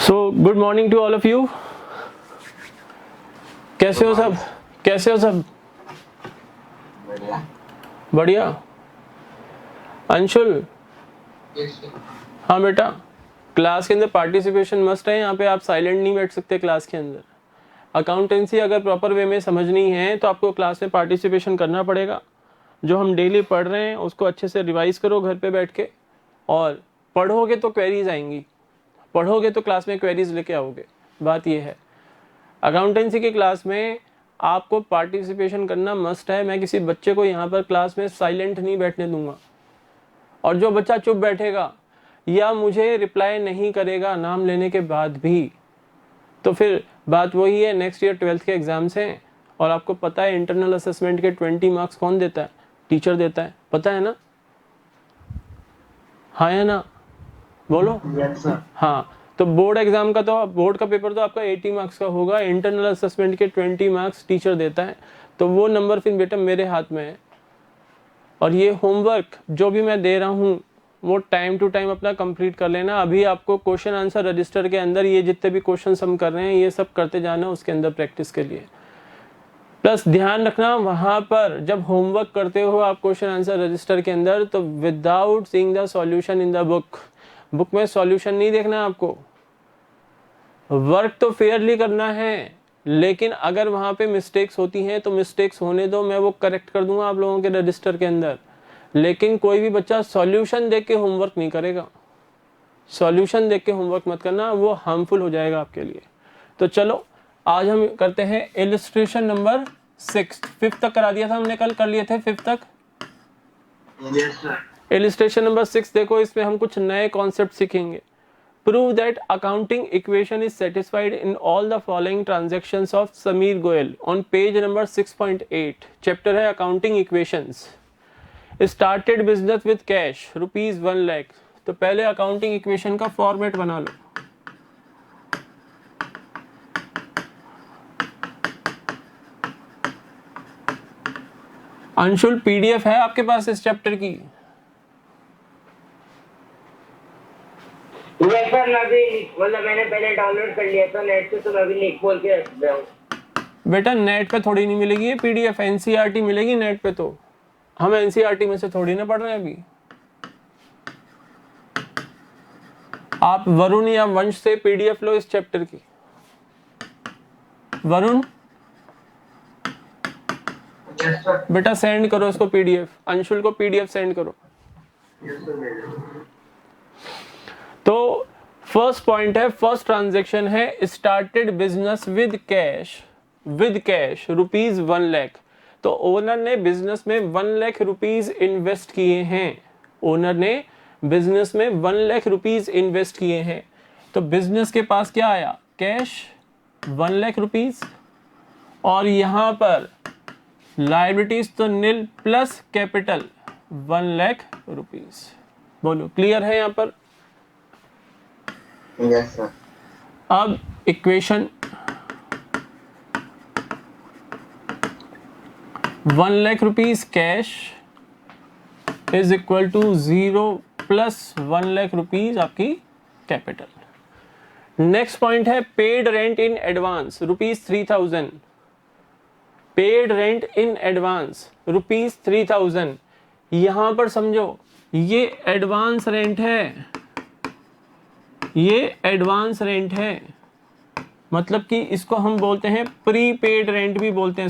So good morning to all of you. कैसे हो सब? कैसे हो सब? बढ़िया। अंशुल, हाँ बेटा, क्लास के अंदर पार्टिसिपेशन मस्ट है। यहाँ पे आप साइलेंट नहीं बैठ सकते क्लास के अंदर। अकाउंटेंसी अगर प्रॉपर वे में समझनी है तो आपको क्लास में पार्टिसिपेशन करना पड़ेगा। जो हम डेली पढ़ रहे हैं उसको अच्छे से रिवाइज करो घर पे बैठ के, और पढ़ोगे तो क्वेरीज आएंगी, पढ़ोगे तो क्लास में क्वेरीज लेके आओगे। बात ये है, अकाउंटेंसी की क्लास में आपको पार्टिसिपेशन करना मस्ट है। मैं किसी बच्चे को यहाँ पर क्लास में साइलेंट नहीं बैठने दूंगा, और जो बच्चा चुप बैठेगा या मुझे रिप्लाई नहीं करेगा नाम लेने के बाद भी, तो फिर बात वही है, नेक्स्ट ईयर 12th के एग्जाम्स हैं और आपको पता है इंटरनल असेसमेंट के 20 मार्क्स कौन देता है? टीचर देता है, पता है ना? हाँ या ना? बोलो। yes, हाँ, तो बोर्ड एग्जाम का तो बोर्ड का पेपर तो आपका 80 मार्क्स का होगा, इंटरनल असेसमेंट के 20 मार्क्स टीचर देता है। तो वो नंबर फिर बेटा मेरे हाथ में है, और ये होमवर्क जो भी मैं दे रहा हूँ वो टाइम टू टाइम अपना कंप्लीट कर लेना। अभी आपको क्वेश्चन आंसर रजिस्टर के अंदर ये जितने भी क्वेश्चन हम कर रहे हैं ये सब करते जाना उसके अंदर प्रैक्टिस के लिए। प्लस ध्यान रखना वहाँ पर जब होमवर्क करते हो आप क्वेश्चन आंसर रजिस्टर के अंदर, तो without seeing the solution in the book में सॉल्यूशन नहीं देखना आपको। वर्क तो फेयरली करना है, लेकिन अगर वहाँ पे मिस्टेक्स होती हैं तो मिस्टेक्स होने दो, मैं वो करेक्ट कर दूंगा आप लोगों के रजिस्टर के अंदर। लेकिन कोई भी बच्चा सॉल्यूशन देख के होमवर्क नहीं करेगा। सॉल्यूशन देख के होमवर्क मत करना, वो हार्मफुल हो जाएगा आपके लिए। तो चलो आज हम करते हैं इलस्ट्रेशन नंबर 6। 5th तक करा दिया था हमने, कल कर लिए थे 5th तक। इलस्ट्रेशन नंबर 6 देखो, इसमें हम कुछ नए कॉन्सेप्ट सीखेंगे। Prove that accounting equation is satisfied in all the following transactions of Sameer Goel on page number 6.8. Chapter है accounting equations. Started business with cash rupees 1 lakh. तो पहले accounting equation का फॉर्मेट बना लो। अंशुल पीडीएफ है आपके पास इस chapter की? Sir मैं भी मतलब मैंने पहले डाउनलोड कर लिया था नेट से, तो मैं भी लिंक बोल के रख रहा हूँ। बेटा नेट पे थोड़ी नहीं मिलेगी ये पीडीएफ, एनसीईआरटी मिलेगी नेट पे। तो हम एनसीईआरटी में से थोड़ी ना पढ़ रहे हैं अभी। आप वरुण या वंश से पीडीएफ लो इस चैप्टर की। वरुण yes, बेटा सेंड करो इसको पीडीएफ, अंशुल को पीडीएफ सेंड करो। तो फर्स्ट पॉइंट है, फर्स्ट ट्रांजैक्शन है started business with cash rupees 1 lakh. तो ओनर ने बिजनेस में 1 लाख रुपीज इन्वेस्ट किए हैं। ओनर ने बिजनेस में 1 लाख रुपीज इन्वेस्ट किए हैं। तो बिजनेस के पास क्या आया? कैश 1 लाख रुपीज, और यहां पर लायबिलिटीज तो nil plus capital 1 lakh rupees. बोलो क्लियर है यहाँ पर? yes, sir. अब equation 1 lakh rupees cash is equal to 0 plus 1 lakh rupees आपकी कैपिटल। नेक्स्ट पॉइंट है paid rent in advance rupees 3000। Paid rent in advance rupees 3000। यहां पर समझो ये एडवांस रेंट है, ये एडवांस रेंट है, मतलब कि इसको हम बोलते हैं प्रीपेड रेंट भी बोलते हैं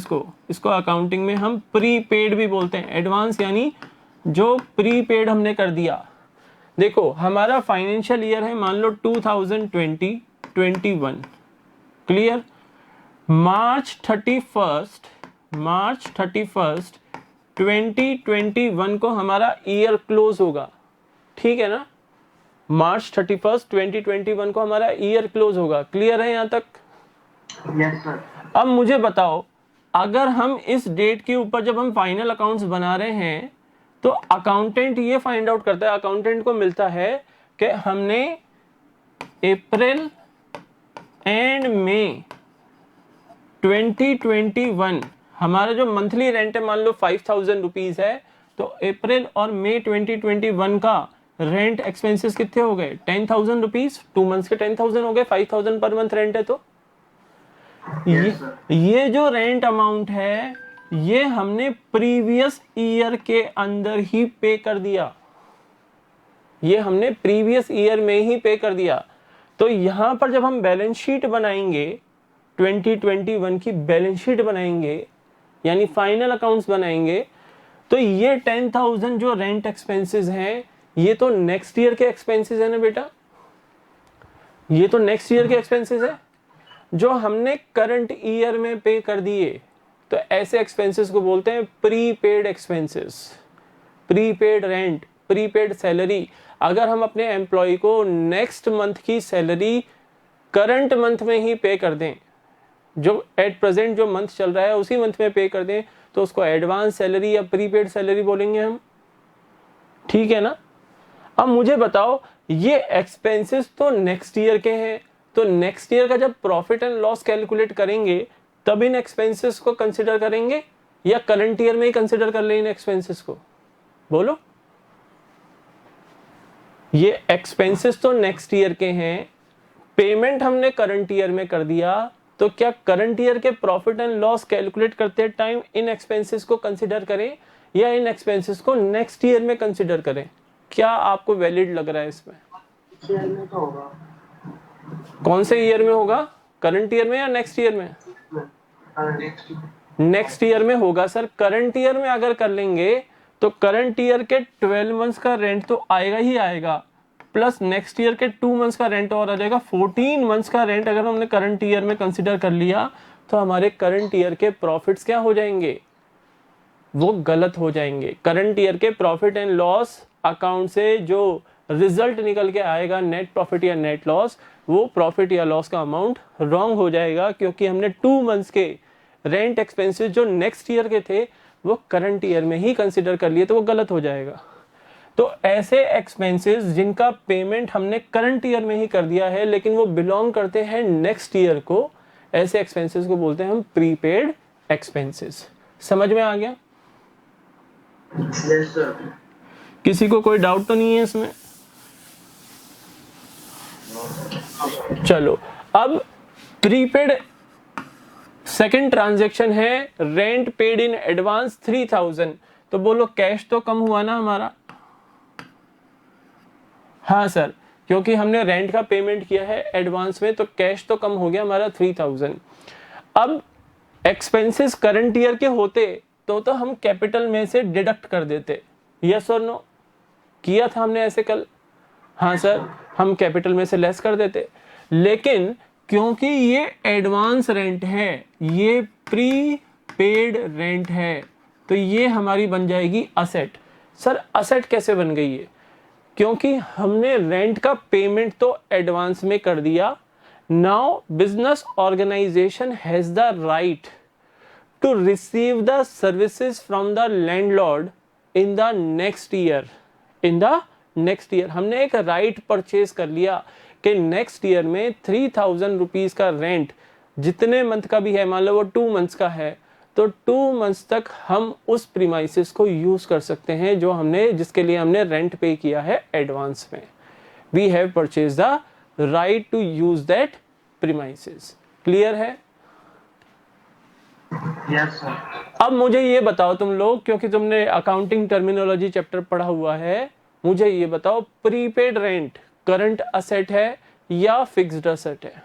इसको अकाउंटिंग में हम प्रीपेड भी बोलते हैं। एडवांस यानी जो प्रीपेड हमने कर दिया। देखो हमारा फाइनेंशियल ईयर है मान लो 2020-21, क्लियर? मार्च 31st 2021 को हमारा ईयर क्लोज होगा, ठीक है ना? मार्च 31st 2021 को हमारा ईयर क्लोज होगा। क्लियर है यहाँ तक? yes, sir. अब मुझे बताओ, अगर हम इस डेट के ऊपर जब हम फाइनल अकाउंट्स बना रहे हैं तो अकाउंटेंट ये फाइंड आउट करता है, अकाउंटेंट को मिलता है कि हमने अप्रैल एंड मई 2021 हमारा जो मंथली रेंट है मान लो 5000 रुपीज है, तो अप्रैल और मई 2021 का रेंट एक्सपेंसेस कितने हो गए 10,000 रुपीज, 2 मंथ्स के 10,000 हो गए, 5,000 पर मंथ रेंट है। तो ये जो रेंट अमाउंट है ये हमने प्रीवियस ईयर के अंदर ही पे कर दिया, ये हमने प्रीवियस ईयर में ही पे कर दिया। तो यहां पर जब हम बैलेंस शीट बनाएंगे 2021 की बैलेंस शीट बनाएंगे यानी फाइनल अकाउंट्स बनाएंगे, तो ये 10,000 जो रेंट एक्सपेंसेस हैं ये तो नेक्स्ट ईयर के एक्सपेंसेस है ना बेटा, ये तो नेक्स्ट ईयर के एक्सपेंसेस है जो हमने करंट ईयर में पे कर दिए। तो ऐसे एक्सपेंसेस को बोलते हैं prepaid expenses, prepaid rent, prepaid salary. अगर हम अपने एम्प्लॉय को नेक्स्ट मंथ की सैलरी करंट मंथ में ही पे कर दें, जो एट प्रेजेंट जो मंथ चल रहा है उसी मंथ में पे कर दें, तो उसको एडवांस सैलरी या प्रीपेड सैलरी बोलेंगे हम, ठीक है ना। अब मुझे बताओ ये एक्सपेंसेस तो नेक्स्ट ईयर के हैं, तो नेक्स्ट ईयर का जब प्रॉफिट एंड लॉस कैलकुलेट करेंगे तब इन एक्सपेंसेस को कंसिडर करेंगे या करंट ईयर में ही कंसिडर कर ले इन एक्सपेंसेस को, बोलो। ये एक्सपेंसेस तो नेक्स्ट ईयर के हैं, पेमेंट हमने करंट ईयर में कर दिया, तो क्या करंट ईयर के प्रॉफिट एंड लॉस कैलकुलेट करते टाइम इन एक्सपेंसेस को कंसिडर करें या इन एक्सपेंसेस को नेक्स्ट ईयर में कंसिडर करें? क्या आपको वैलिड लग रहा है इसमें? में तो होगा। कौन से ईयर में होगा, करंट ईयर में या नेक्स्ट ईयर में? नेक्स्ट ईयर में होगा सर। करंट ईयर में अगर कर लेंगे तो करंट ईयर के 12 मंथ्स का रेंट तो आएगा ही आएगा, प्लस नेक्स्ट ईयर के 2 मंथ्स का रेंट और आ जाएगा। 14 मंथ्स का रेंट अगर हमने करंट ईयर में कंसिडर कर लिया तो हमारे करंट ईयर के प्रॉफिट्स क्या हो जाएंगे, वो गलत हो जाएंगे। करंट ईयर के प्रॉफिट एंड लॉस अकाउंट से जो रिजल्ट निकल के आएगा नेट प्रॉफिट या नेट लॉस, वो प्रॉफिट या लॉस का अमाउंट रॉन्ग हो जाएगा, क्योंकि हमने 2 मंथ्स के रेंट एक्सपेंसेस जो नेक्स्ट ईयर के थे वो करंट ईयर में ही कंसिडर कर लिए, तो वो गलत हो जाएगा। तो ऐसे एक्सपेंसेस जिनका पेमेंट हमने करंट ईयर में ही कर दिया है लेकिन वो बिलोंग करते हैं नेक्स्ट ईयर को, ऐसे एक्सपेंसेस को बोलते हैं हम प्रीपेड एक्सपेंसेस। समझ में आ गया? Yes sir. किसी को कोई डाउट तो नहीं है इसमें? चलो, अब प्रीपेड सेकंड ट्रांजैक्शन है रेंट पेड इन एडवांस 3,000। तो बोलो कैश तो कम हुआ ना हमारा? हाँ सर, क्योंकि हमने रेंट का पेमेंट किया है एडवांस में तो कैश तो कम हो गया हमारा 3,000। अब एक्सपेंसेस करंट ईयर के होते तो हम कैपिटल में से डिडक्ट कर देते, यस और नो? किया था हमने ऐसे कल? हाँ सर, हम कैपिटल में से लेस कर देते, लेकिन क्योंकि ये एडवांस रेंट है, ये प्री पेड रेंट है, तो ये हमारी बन जाएगी असेट। सर असेट कैसे बन गई है? क्योंकि हमने रेंट का पेमेंट तो एडवांस में कर दिया। Now business organisation has the right to receive the services from the landlord in the next year. In the next year हमने एक राइट परचेज कर लिया कि नेक्स्ट ईयर में 3,000 रुपीज का रेंट जितने मंथ का भी है, मान लो वो 2 मंथ्स का है, तो 2 मंथ्स तक हम उस प्रीमाइसेस को यूज कर सकते हैं जो हमने, जिसके लिए हमने रेंट पे किया है एडवांस में। We have purchase the right to use that premises. Clear है? Yes sir. अब मुझे ये बताओ तुम लोग, क्योंकि तुमने अकाउंटिंग टर्मिनोलॉजी चैप्टर पढ़ा हुआ है, मुझे ये बताओ प्रीपेड रेंट करंट असेट है या फिक्स्ड असेट है?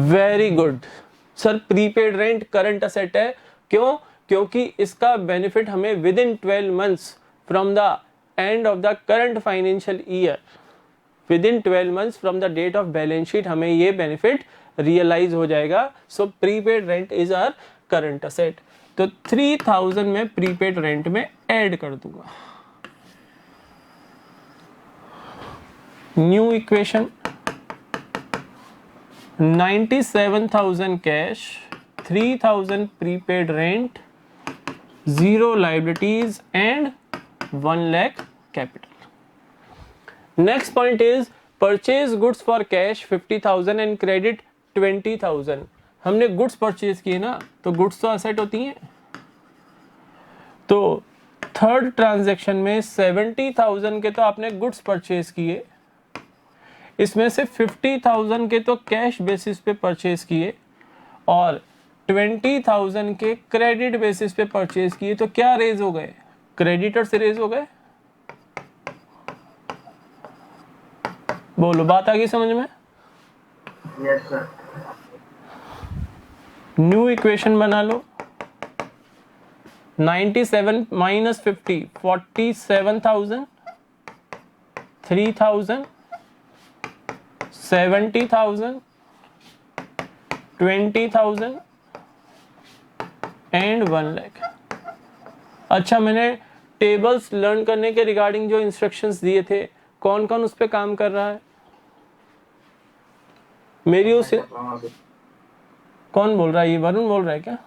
Very good sir, prepaid rent current asset है। क्यों? क्योंकि इसका बेनिफिट हमें within 12 months from the end of the current financial year, within 12 months from the date of balance sheet हमें ये बेनिफिट रियलाइज हो जाएगा। So prepaid rent is our current asset. तो 3,000 में प्रीपेड रेंट में add कर दूंगा। New equation, 97,000 cash, 3,000 prepaid rent, 0 liabilities and 1 lakh capital. Next point is purchase goods for cash 50,000 and credit 20,000. हमने गुड्स परचेज किए ना, तो गुड्स तो असेट होती हैं, तो थर्ड ट्रांजैक्शन में 70,000 के तो आपने गुड्स परचेज किए, इसमें से 50,000 के तो कैश बेसिस पे परचेज किए और 20,000 के क्रेडिट बेसिस पे परचेज किए, तो क्या रेज हो गए? क्रेडिटर से रेज हो गए। बोलो, बात आ गई समझ में? Yes sir. न्यू इक्वेशन बना लो। 97 माइनस 50, 47,000, 3,000, 70,000, 20,000 एंड 1 लाख। अच्छा, मैंने टेबल्स लर्न करने के रिगार्डिंग जो इंस्ट्रक्शंस दिए थे, कौन कौन उस पर काम कर रहा है? मेरी उस कौन बोल रहा है? ये वरुण बोल रहा है क्या?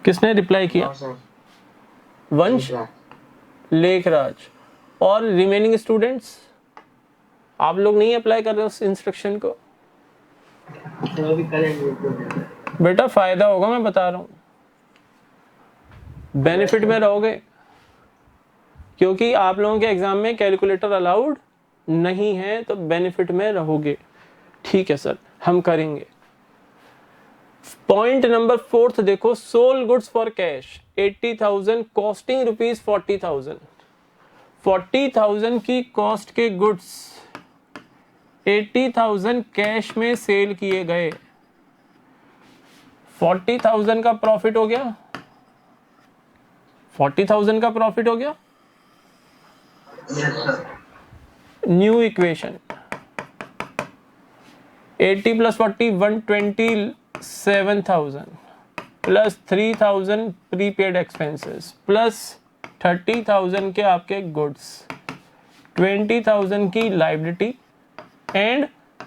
किसने रिप्लाई किया? वंश, लेखराज। और रिमेनिंग स्टूडेंट्स, आप लोग नहीं अप्लाई कर रहे उस इंस्ट्रक्शन को? बेटा फायदा होगा, मैं बता रहा हूं, बेनिफिट में रहोगे, क्योंकि आप लोगों के एग्जाम में कैलकुलेटर अलाउड नहीं है, तो बेनिफिट में रहोगे। ठीक है सर, हम करेंगे। पॉइंट नंबर 4 देखो, sold goods for cash 80,000, costing rupees 40,000। 40,000 की कॉस्ट के गुड्स 80,000 कैश में सेल किए गए, 40,000 का प्रॉफिट हो गया। 40,000 का प्रॉफिट हो गया। New equation 80 plus 40 127,000 plus 3,000 prepaid expenses plus 30,000 के आपके गुड्स, 20,000 की liability and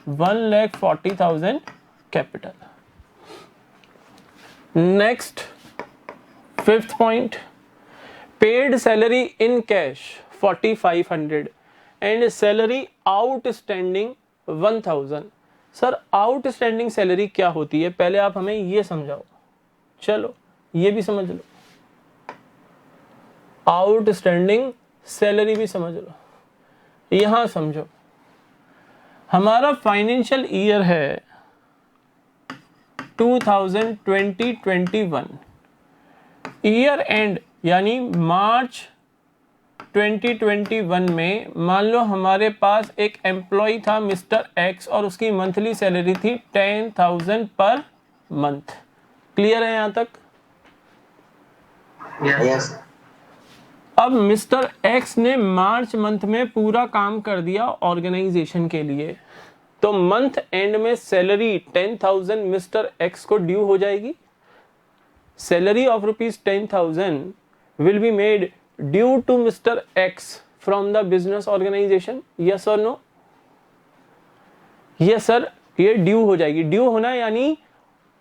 1,40,000 capital. Next, 5th point, paid salary in cash 4,500 and salary outstanding 1,000। Sir outstanding salary क्या होती है, पहले आप हमें ये समझाओ। चलो ये भी समझ लो, आउटस्टैंडिंग सैलरी भी समझ लो। यहां समझो, हमारा फाइनेंशियल ईयर है 2020-21, ईयर एंड यानी मार्च 2021 में मान लो हमारे पास एक एम्प्लॉय था मिस्टर एक्स और उसकी मंथली सैलरी थी 10,000 पर मंथ। क्लियर है यहां तक? यस। अब मिस्टर एक्स ने मार्च मंथ में पूरा काम कर दिया ऑर्गेनाइजेशन के लिए, तो मंथ एंड में सैलरी 10,000 मिस्टर एक्स को ड्यू हो जाएगी। Salary of rupees 10,000 will be made due to mister X from the business organisation. Yes और नो? यस सर, ये ड्यू हो जाएगी। ड्यू होना यानी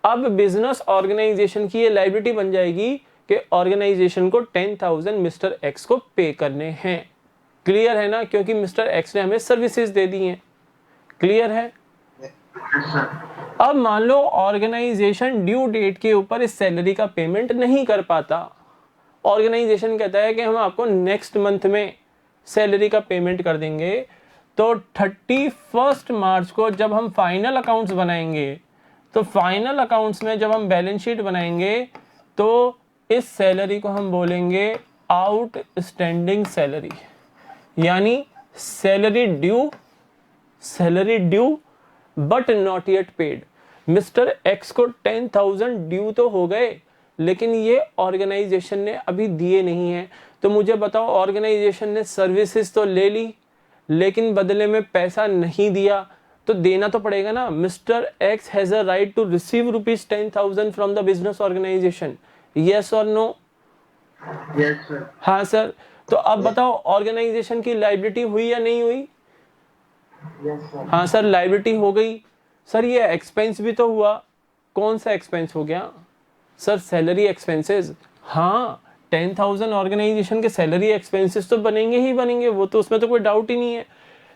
अब बिजनेस ऑर्गेनाइजेशन की ये लायबिलिटी बन जाएगी कि ऑर्गेनाइजेशन को 10,000 मिस्टर एक्स को पे करने हैं। क्लियर है ना? क्योंकि मिस्टर एक्स ने हमें सर्विसेज दे दी हैं। क्लियर है? अब मान लो ऑर्गेनाइजेशन ड्यू डेट के ऊपर इस सैलरी का पेमेंट नहीं कर पाता, ऑर्गेनाइजेशन कहता है कि हम आपको नेक्स्ट मंथ में सैलरी का पेमेंट कर देंगे, तो 31 मार्च को जब हम फाइनल अकाउंट्स बनाएंगे, तो फाइनल अकाउंट्स में जब हम बैलेंस शीट बनाएंगे तो इस सैलरी को हम बोलेंगे आउटस्टैंडिंग सैलरी, यानी salary due but not yet paid. Mister X को 10,000 ड्यू तो हो गए, लेकिन ये ऑर्गेनाइजेशन ने अभी दिए नहीं है। तो मुझे बताओ, ऑर्गेनाइजेशन ने सर्विसेज तो ले ली लेकिन बदले में पैसा नहीं दिया, तो देना तो पड़ेगा ना। Mister X has a right to receive rupees 10,000 from the business organisation. Yes और नो? Yes sir. हाँ सर। तो अब बताओ, ऑर्गेनाइजेशन की लायबिलिटी हुई या नहीं हुई? Yes sir. हाँ सर, लायबिलिटी हो गई। सर ये एक्सपेंस भी तो हुआ। कौन सा एक्सपेंस हो गया? Sir salary expenses. हाँ, 10,000 ऑर्गेनाइजेशन के सैलरी एक्सपेंसेस तो बनेंगे ही बनेंगे, वो तो उसमें तो कोई डाउट ही नहीं है।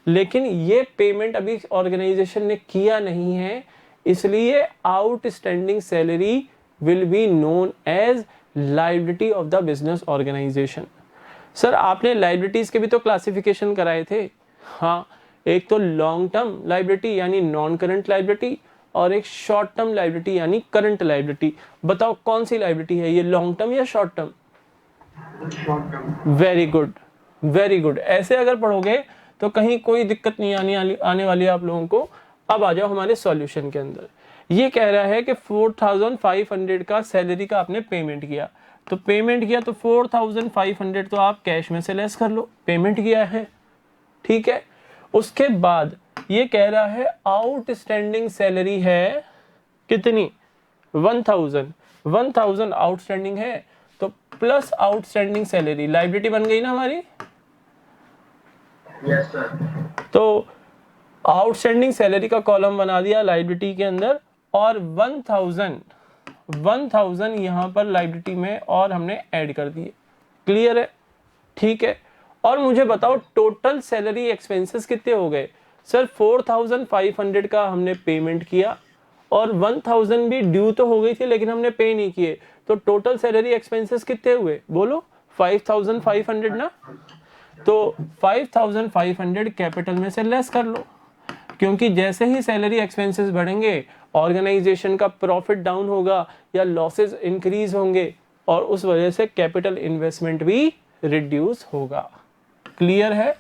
लेकिन ये पेमेंट अभी ऑर्गेनाइजेशन ने किया नहीं है, इसलिए outstanding salary will be known as liability of the business organisation. Sir आपने लायबिलिटीज के भी तो क्लासिफिकेशन कराए थे। हाँ, एक तो लॉन्ग टर्म लायबिलिटी यानी नॉन करंट लायबिलिटी, और एक शॉर्ट टर्म लायबिलिटी यानी करंट लायबिलिटी। बताओ कौन सी लायबिलिटी है ये, लॉन्ग टर्म या short term? Short term. Very good, very good. ऐसे अगर पढ़ोगे तो कहीं कोई दिक्कत नहीं आने वाली है आप लोगों को। अब आ जाओ हमारे सॉल्यूशन के अंदर। ये कह रहा है कि 4500 का सैलरी का आपने पेमेंट किया, तो पेमेंट किया तो 4500 तो आप कैश में से लेस कर लो, पेमेंट किया है, ठीक है। उसके बाद ये कह रहा है आउटस्टैंडिंग सैलरी है कितनी, 1000 आउटस्टैंडिंग है, तो प्लस आउटस्टैंडिंग सैलरी लायबिलिटी बन गई ना हमारी। Yes sir. तो आउटस्टैंडिंग सैलरी का कॉलम बना दिया लायबिलिटी के अंदर, और 1000 यहां पर लायबिलिटी में और हमने ऐड कर दिए। क्लियर है, ठीक है। और मुझे बताओ टोटल सैलरी एक्सपेंसेस कितने हो गए? सर 4500 का हमने पेमेंट किया और 1000 भी ड्यू तो हो गई थी लेकिन हमने पे नहीं किए, तो टोटल सैलरी एक्सपेंसेस कितने हुए बोलो? 5500 ना। तो 5500 कैपिटल में से लेस कर लो, क्योंकि जैसे ही सैलरी एक्सपेंसेस बढ़ेंगे ऑर्गेनाइजेशन का प्रॉफिट डाउन होगा या लॉसेस इंक्रीज होंगे, और उस वजह से कैपिटल इन्वेस्टमेंट भी रिड्यूस होगा। क्लियर है?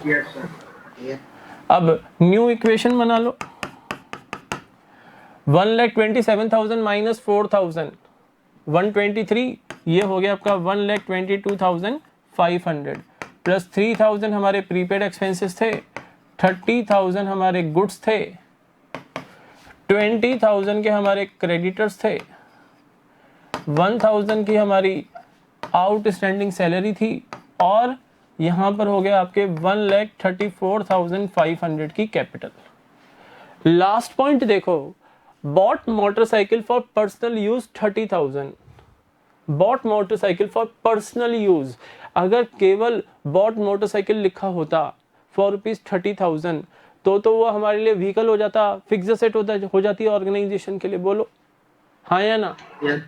Yes sir. अब न्यू इक्वेशन बना लो। 1,27,000 माइनस 4,000 123, ये हो गया आपका 1,22,500 प्लस 3,000 हमारे प्रीपेड एक्सपेंसेस थे, 30,000 हमारे गुड्स थे, 20,000 के हमारे क्रेडिटर्स थे, 1,000 की हमारी आउटस्टैंडिंग सैलरी थी, और यहां पर हो गया आपके 1,34,500 की कैपिटल। लास्ट पॉइंट देखो, bought motorcycle for personal use 30,000। Bought motorcycle for personal use, अगर केवल बॉट मोटरसाइकिल लिखा होता फॉर ₹30,000 तो वो हमारे लिए व्हीकल हो जाता, फिक्स एसेट हो जाती ऑर्गेनाइजेशन के लिए। बोलो हाँ या ना? यस।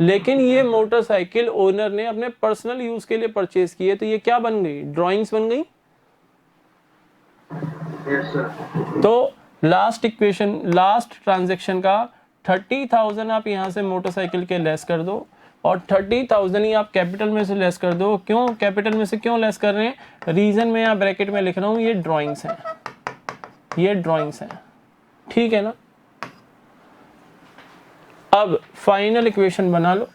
लेकिन ये मोटरसाइकिल ओनर ने अपने पर्सनल यूज के लिए परचेज की है, तो ये क्या बन गई? ड्राइंग्स बन गई। Yes sir. तो लास्ट इक्वेशन, लास्ट ट्रांजैक्शन का 30,000 आप यहां से मोटरसाइकिल के लेस कर दो, और 30,000 ही आप कैपिटल में से लेस कर दो। क्यों कैपिटल में से क्यों लेस कर रहे हैं? रीजन में यहाँ ब्रैकेट में लिख रहा हूं, ये ड्राइंग्स हैं, ये ड्राइंग्स हैं, ठीक है ना। अब फाइनल इक्वेशन बना लो,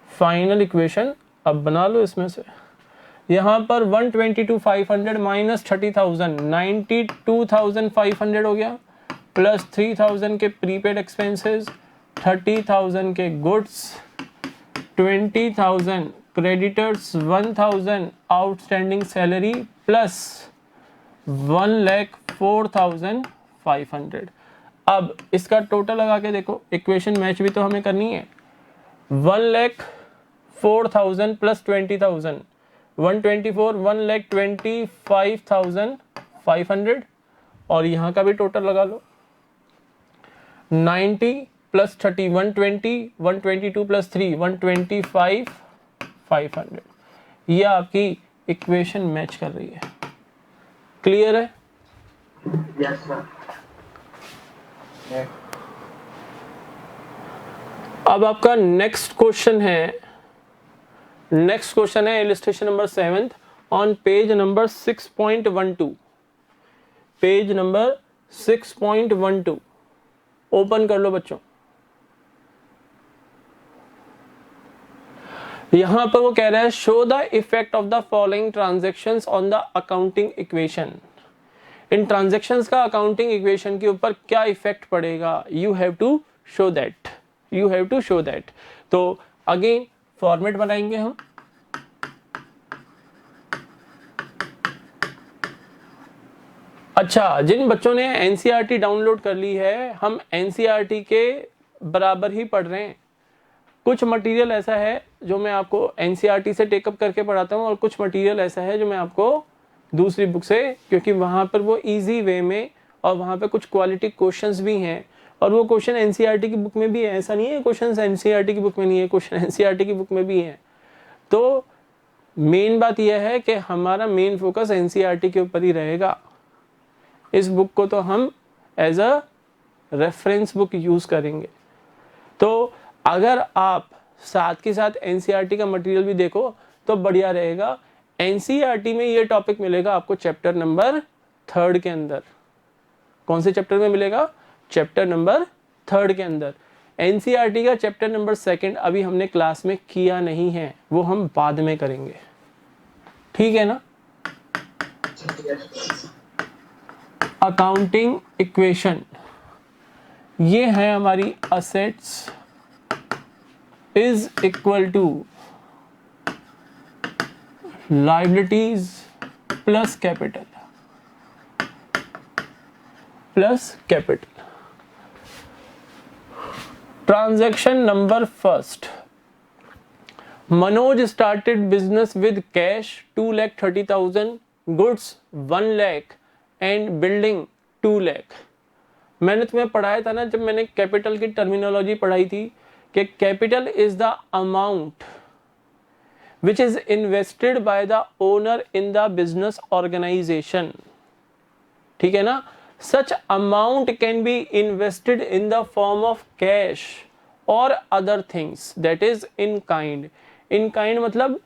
फाइनल इक्वेशन अब बना लो इसमें से। यहां पर 122,500 माइनस 30,000 92,500 हो गया, प्लस 3,000 के प्रीपेड एक्सपेंसेस, 30,000 के goods, 20,000 creditors, 1,000 outstanding salary, plus 1,04,500। अब इसका टोटल लगा के देखो, इक्वेशन मैच भी तो हमें करनी है। 1,04,000 प्लस 20,000 124, 1,25,500, और यहाँ का भी टोटल लगा लो। 90 प्लस 30 120, 122 प्लस 3 125,500। ये आपकी इक्वेशन मैच कर रही है। क्लियर है? Yes sir. अब आपका नेक्स्ट क्वेश्चन है, illustration number 7 on page number 6.12, page number 6.12 open कर लो बच्चों। यहां पर वो कह रहा है show the effect of the following transactions on the accounting equation. इन ट्रांजैक्शंस का अकाउंटिंग इक्वेशन के ऊपर क्या इफेक्ट पड़ेगा, you have to show that, you have to show that. तो अगेन फॉर्मेट बनाएंगे हम। अच्छा, जिन बच्चों ने एनसीईआरटी डाउनलोड कर ली है, हम एनसीईआरटी के बराबर ही पढ़ रहे हैं। कुछ मटेरियल ऐसा है जो मैं आपको एनसीईआरटी से टेकअप करके पढ़ाता हूँ, और कुछ मटेरियल ऐसा है जो मैं आपको दूसरी बुक से, क्योंकि वहाँ पर वो इजी वे में, और वहाँ पे कुछ क्वालिटी क्वेश्चंस भी हैं, और वो क्वेश्चन एनसीईआरटी की बुक में भी है, ऐसा नहीं है क्वेश्चन एनसीईआरटी की बुक में नहीं है, क्वेश्चन एनसीईआरटी की बुक में भी है। तो मेन बात यह है कि हमारा मेन फोकस एनसीईआरटी के ऊपर ही रहेगा। इस बुक को तो हम as a reference book use करेंगे। तो अगर आप साथ के साथ एनसीईआरटी का मटेरियल भी देखो तो बढ़िया रहेगा। एनसीईआरटी में ये टॉपिक मिलेगा आपको चैप्टर नंबर 3 के अंदर। कौन से चैप्टर में मिलेगा? चैप्टर नंबर 3 के अंदर। एनसीईआरटी का चैप्टर नंबर 2 अभी हमने क्लास में किया नहीं है, वो हम बाद में करेंगे, ठीक है ना। अकाउंटिंग इक्वेशन, ये है हमारी assets is equal to liabilities plus capital transaction number 1, Manoj started business with cash 2,30,000, goods 1 lakh and building 2 lakh. मैंने तुम्हें पढ़ाया था ना जब मैंने कैपिटल की टर्मिनोलॉजी पढ़ाई थी कि capital is the amount which is invested by the owner in the business organization, ठीक है ना। such amount can be invested in the form of cash or other things that is in kind। in kind मतलब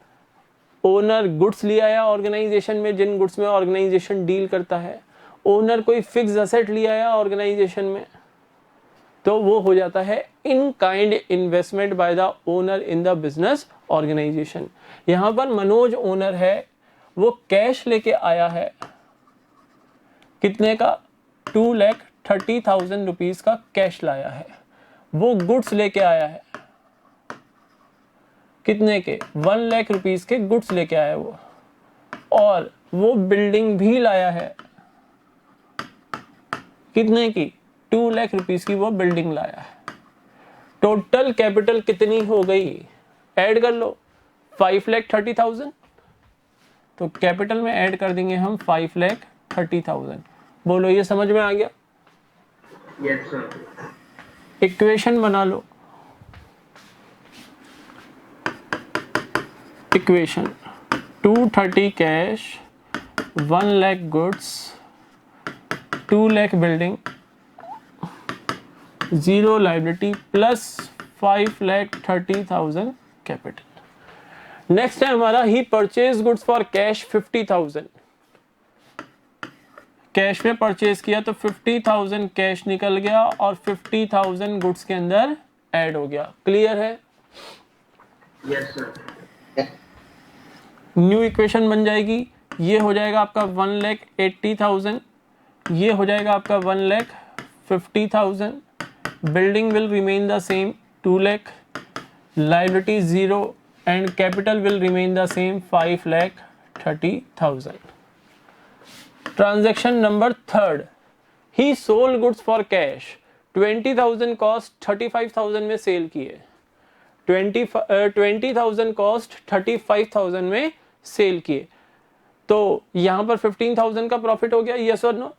owner goods ले आया organisation में, जिन goods में organisation deal करता है, ओनर कोई फिक्स असेट ले आया ऑर्गेनाइजेशन में, तो वो हो जाता है in kind investment by the owner in the business organization. यहां पर मनोज ओनर है, वो कैश लेके आया है, कितने का? 2,30,000 रुपीज का कैश लाया है। वो गुड्स लेके आया है, कितने के? 1 लाख रुपीज के गुड्स लेके आया वो, और वो बिल्डिंग भी लाया है, कितने की? 2 लाख रुपीज की वो बिल्डिंग लाया है। टोटल कैपिटल कितनी हो गई? ऐड कर लो, 5,30,000। तो कैपिटल में ऐड कर देंगे हम 5,30,000। बोलो ये समझ में आ गया? Yes sir. इक्वेशन बना लो। Equation 230 cash, 1 lakh goods, 2 lakh building, 0 liability plus 5,30,000 capital. Next है हमारा ही purchase goods for cash 50,000। Cash में परचेज किया तो 50,000 कैश निकल गया और 50,000 गुड्स के अंदर ऐड हो गया। क्लियर है? Yes sir. न्यू इक्वेशन बन जाएगी, ये हो जाएगा आपका 1,80,000, ये हो जाएगा आपका 1,50,000। Building will remain the same 2 lakh, liability 0 and capital will remain the same 5,30,000। Transaction number 3, he sold goods for cash 20,000 cost 35,000 में सेल किए, 20,000 कॉस्ट 35,000 में सेल किए, तो यहां पर 15,000 का प्रॉफिट हो गया। यस और नो?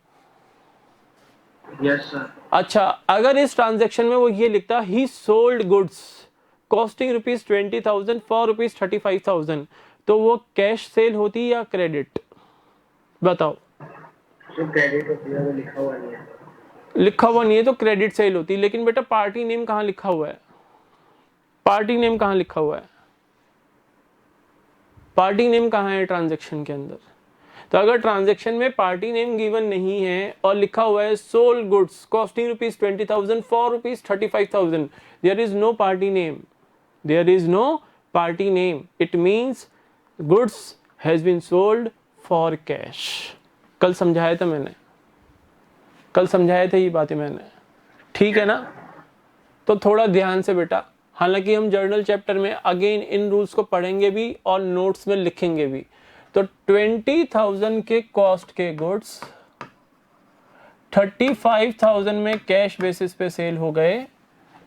Yes sir. अच्छा, अगर इस ट्रांजैक्शन में वो ये लिखता ही सोल्ड गुड्स कॉस्टिंग ₹20,000 फॉर ₹35,000, तो वो कैश सेल होती या क्रेडिट? बताओ। तो क्रेडिट होती है, वो लिखा हुआ नहीं है। लिखा हुआ नहीं है तो क्रेडिट सेल होती है, लेकिन बेटा पार्टी नेम कहाँ लिखा हुआ है? पार्टी नेम कहाँ लिखा हुआ है? पार्टी नेम कहाँ है ट्रांजैक्शन के अंदर? तो अगर ट्रांजैक्शन में पार्टी नेम गिवन नहीं है और लिखा हुआ है sold goods costing ₹20,000 for ₹35,000, there is no party name, there is no party name, it means goods has been sold for cash. कल समझाया था मैंने, कल समझाया था ये बातें मैंने, ठीक है ना। तो थोड़ा ध्यान से बेटा, हालांकि हम जर्नल चैप्टर में अगेन इन रूल्स को पढ़ेंगे भी और नोट्स में लिखेंगे भी। तो 20,000 के कॉस्ट के गुड्स 35,000 में कैश बेसिस पे सेल हो गए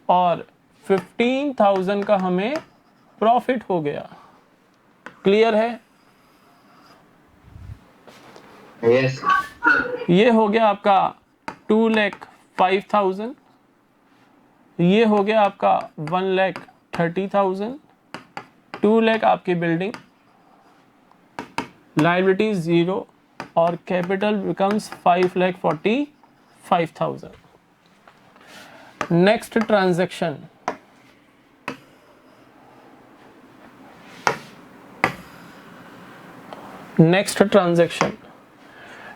और 15,000 का हमें प्रॉफिट हो गया। क्लियर है? यस। ये हो गया आपका 2,05,000 ये हो गया आपका 1,30,000, 2 लाख आपकी बिल्डिंग, लायबिलिटी 0 और capital becomes 5,45,000। Next transaction,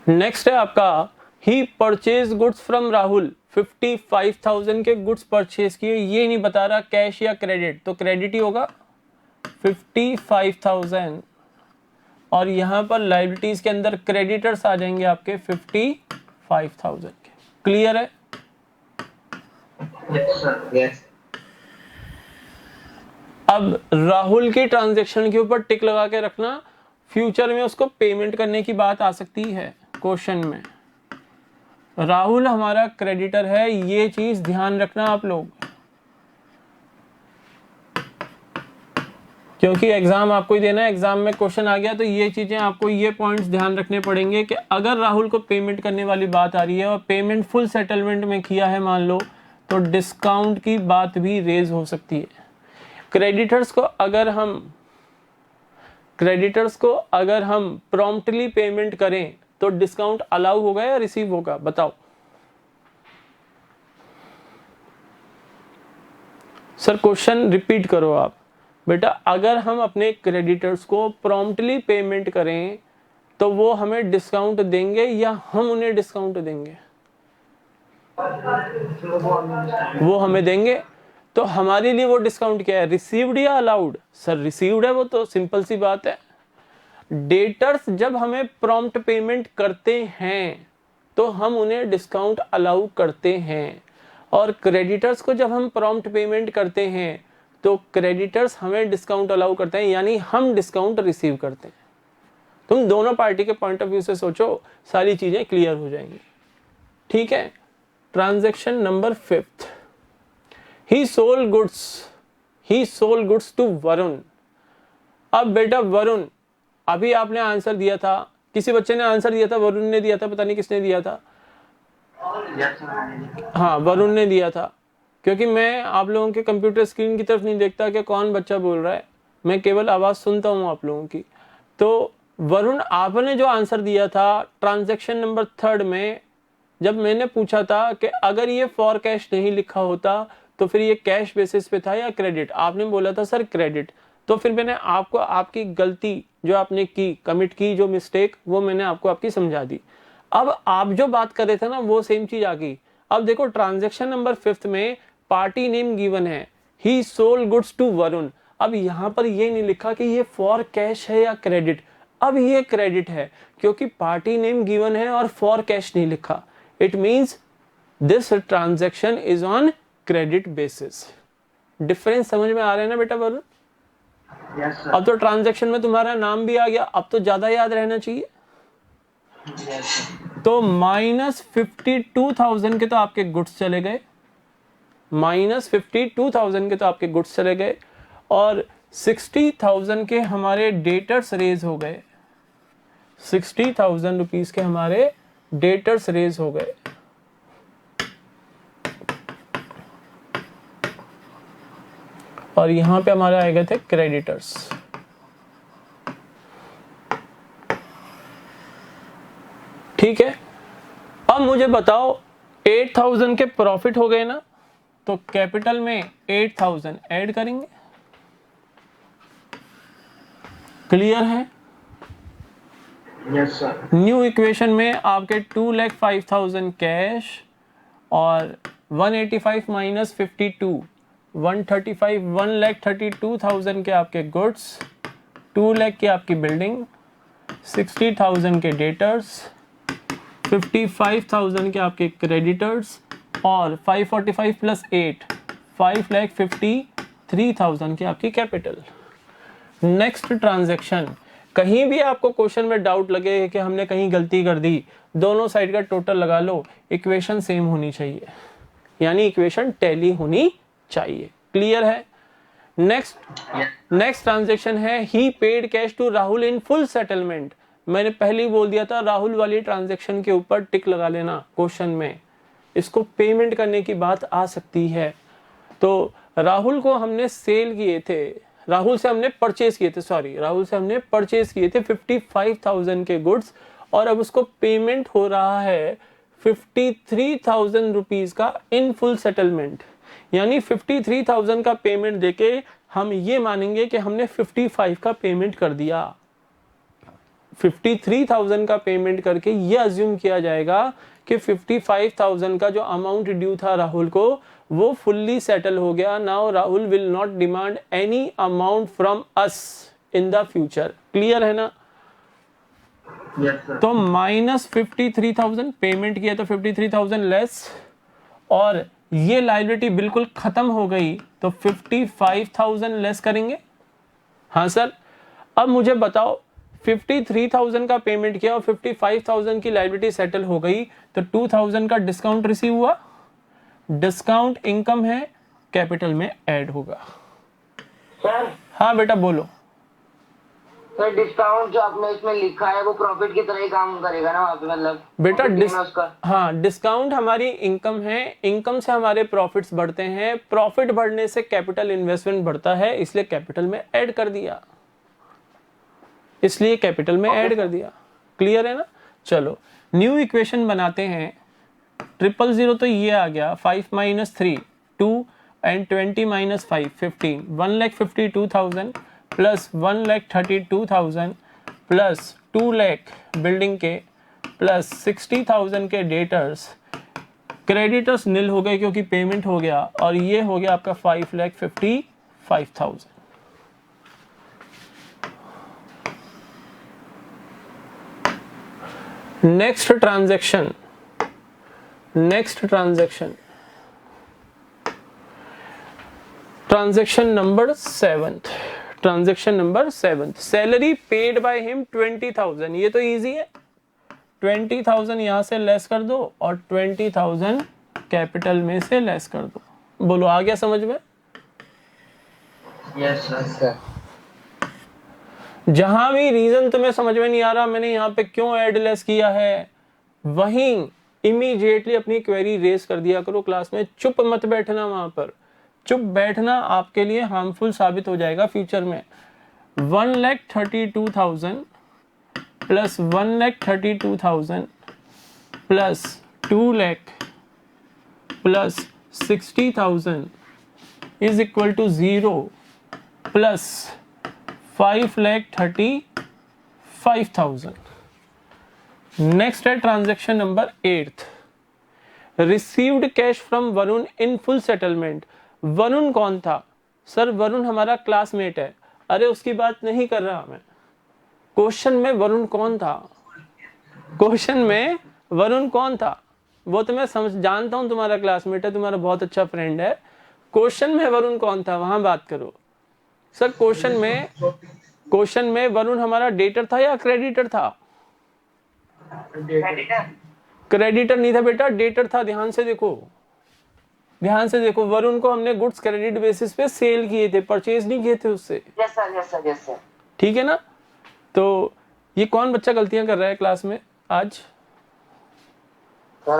next है आपका ही परचेज गुड्स फ्रॉम राहुल, 55,000 के गुड्स परचेज किए, ये नहीं बता रहा कैश या क्रेडिट, तो क्रेडिट ही होगा 55,000 और यहां पर लायबिलिटीज के अंदर क्रेडिटर्स आ जाएंगे आपके 55,000 के। क्लियर है? Yes, sir. Yes. अब राहुल की ट्रांजैक्शन के ऊपर टिक लगा के रखना, फ्यूचर में उसको पेमेंट करने की बात आ सकती है क्वेश्चन में। राहुल हमारा क्रेडिटर है, ये चीज ध्यान रखना आप लोग, क्योंकि एग्जाम आपको ही देना है, एग्जाम में क्वेश्चन आ गया तो ये चीजें आपको, ये पॉइंट्स ध्यान रखने पड़ेंगे कि अगर राहुल को पेमेंट करने वाली बात आ रही है और पेमेंट फुल सेटलमेंट में किया है मान लो, तो डिस्काउंट की बात भी रेज हो सकती है। क्रेडिटर्स को अगर हम प्रॉम्प्टली पेमेंट करें तो डिस्काउंट अलाउ होगा या रिसीव होगा, बताओ सर। क्वेश्चन रिपीट करो आप बेटा। अगर हम अपने क्रेडिटर्स को प्रॉम्प्टली पेमेंट करें तो वो हमें डिस्काउंट देंगे या हम उन्हें डिस्काउंट देंगे? वो हमें देंगे। तो हमारे लिए वो डिस्काउंट क्या है, रिसीव्ड या अलाउड? सर रिसीव्ड है, वो तो सिंपल सी बात है। डेटर्स जब हमें प्रॉम्प्ट पेमेंट करते हैं तो हम उन्हें डिस्काउंट अलाउ करते हैं, और क्रेडिटर्स को जब हम प्रॉम्प्ट पेमेंट करते हैं तो क्रेडिटर्स हमें डिस्काउंट अलाउ करते हैं, यानी हम डिस्काउंट रिसीव करते हैं। तुम दोनों पार्टी के पॉइंट ऑफ व्यू से सोचो, सारी चीजें क्लियर हो जाएंगी। ठीक है। Transaction number 5, he sold goods to Varun. अब बेटा वरुण, अभी आपने आंसर दिया था, किसी बच्चे ने आंसर दिया था, वरुण ने दिया था, पता नहीं किसने दिया था। हाँ वरुण ने दिया था, क्योंकि मैं आप लोगों के कंप्यूटर स्क्रीन की तरफ नहीं देखता कि कौन बच्चा बोल रहा है, मैं केवल आवाज सुनता हूँ आप लोगों की। तो वरुण, आपने जो आंसर दिया था ट्रांजैक्शन नंबर 3 में, जब मैंने पूछा था कि अगर ये फॉर कैश नहीं लिखा होता तो फिर ये कैश बेसिस पे था या क्रेडिट, आपने बोला था सर क्रेडिट। तो फिर मैंने आपको आपकी गलती जो आपने की, कमिट की जो मिस्टेक, वो मैंने आपको आपकी समझा दी। अब आप जो बात कर रहे थे ना, वो सेम चीज आ गई। अब देखो ट्रांजैक्शन नंबर 5 में पार्टी नेम गिवन है, he sold goods to Varun. अब यहाँ पर ये नहीं लिखा कि ये फॉर कैश है या क्रेडिट। अब ये क्रेडिट है क्योंकि पार्टी नेम गिवन है और फॉर कैश नहीं लिखा। It means this transaction is on credit basis. Difference समझ में आ रहा है ना बेटा वरुण? Yes, sir. अब तो ट्रांजैक्शन में तुम्हारा नाम भी आ गया, अब तो ज्यादा याद रहना चाहिए। Yes, sir. तो -52,000 के तो आपके गुड्स चले गए, -52,000 के तो आपके गुड्स चले गए, और 60,000 के हमारे डेटर्स रेज हो गए, 60,000 रुपीज के हमारे डेटर्स रेज हो गए। और यहां पे हमारे आए गए थे क्रेडिटर्स। ठीक है। अब मुझे बताओ 8,000 के प्रॉफिट हो गए ना, तो कैपिटल में 8,000 ऐड करेंगे। क्लियर है? Yes, sir. न्यू इक्वेशन में आपके 2,05,000 कैश और 185 माइनस 52 135 1,32,000 के आपके गुड्स, 2 लाख की आपकी बिल्डिंग, 60,000 के डेटर्स, 55,000 के आपके क्रेडिटर्स और 545 प्लस 8 5,53,000 की आपकी कैपिटल। नेक्स्ट ट्रांजैक्शन, कहीं भी आपको क्वेश्चन में डाउट लगे कि हमने कहीं गलती कर दी, दोनों साइड का टोटल लगा लो, इक्वेशन सेम होनी चाहिए, यानी इक्वेशन टैली होनी चाहिए। क्लियर है? नेक्स्ट ट्रांजैक्शन है ही paid cash to Rahul in full settlement. मैंने पहले ही बोल दिया था राहुल वाली ट्रांजैक्शन के ऊपर टिक लगा लेना क्वेश्चन में, इसको पेमेंट करने की बात आ सकती है। तो राहुल को हमने सेल किए थे, राहुल से हमने परचेज किए थे, सॉरी राहुल से हमने परचेज किए थे 55,000 के गुड्स, और अब उसको पेमेंट हो रहा है 53,000 रुपीज का इन फुल सेटलमेंट। यानी 53,000 का पेमेंट देके हम ये मानेंगे कि हमने 55 का पेमेंट कर दिया। 53,000 का पेमेंट करके ये अज्यूम किया जाएगा कि 55,000 का जो अमाउंट ड्यू था राहुल को वो फुल्ली सेटल हो गया। Now Rahul will not demand any amount from us in the future. Clear है ना? Yes sir. तो -53,000 पेमेंट किया तो 53,000 लेस, और ये लायबिलिटी बिल्कुल खत्म हो गई तो 55,000 लेस करेंगे। हाँ सर, अब मुझे बताओ 53,000 का पेमेंट किया और 55,000 की लायबिलिटी सेटल हो गई तो 2,000 का डिस्काउंट रिसीव हुआ, डिस्काउंट इनकम है, कैपिटल में ऐड होगा। सर हाँ बेटा बोलो। सर डिस्काउंट जो आपने इसमें लिखा है वो प्रॉफिट की तरह ही काम करेगा ना वहाँ पे, मतलब बेटा उसका? हाँ, डिस्काउंट हमारी इनकम है, इनकम से हमारे प्रॉफिट्स बढ़ते हैं, प्रॉफिट बढ़ने से कैपिटल इन्वेस्टमेंट बढ़ता है, इसलिए कैपिटल में ऐड कर दिया, इसलिए कैपिटल में ऐड कर दिया। क्लियर है ना? चलो न्यू इक्वेशन बनाते हैं। 000 तो ये आ गया, 5 - 3 2 and 20 - 5 15, 1,52,000 plus 1,32,000 plus 2 lakh building के प्लस 60,000 के डेटर्स। क्रेडिटर्स नील हो गए क्योंकि पेमेंट हो गया, और ये हो गया आपका 5,55,000। Next transaction, transaction number 7, transaction number 7, salary paid by him 20,000। ये तो इजी है, 20,000 यहां से लेस कर दो और 20,000 कैपिटल में से लेस कर दो। बोलो आ गया समझ में? Yes sir. जहां भी रीजन तुम्हें समझ में नहीं आ रहा मैंने यहाँ पे क्यों ऐड लेस किया है, वहीं इमीडिएटली अपनी क्वेरी रेज कर दिया करो क्लास में। चुप मत बैठना, वहां पर चुप बैठना आपके लिए हार्मफुल साबित हो जाएगा फ्यूचर में। 1,32,000 plus 1,32,000 plus 2 lakh plus 60,000 is equal to 0 plus 5,35,000। Next है transaction number 8, received cash from Varun in full settlement. Varun कौन था? सर वरुण हमारा क्लासमेट है। अरे उसकी बात नहीं कर रहा मैं, क्वेश्चन में वरुण कौन था, क्वेश्चन में वरुण कौन था वो तो मैं समझ जानता हूं, तुम्हारा क्लासमेट है, तुम्हारा बहुत अच्छा फ्रेंड है। क्वेश्चन में वरुण कौन था वहां बात करो। सर क्वेश्चन में वरुण हमारा डेटर था या क्रेडिटर था? क्रेडिटर नहीं था बेटा, डेटर था। ध्यान से देखो, वरुण को हमने गुड्स क्रेडिट बेसिस पे सेल किए थे, परचेज नहीं किए थे उससे। Yes sir. ठीक है ना? तो ये कौन बच्चा गलतियां कर रहा है क्लास में आज? सर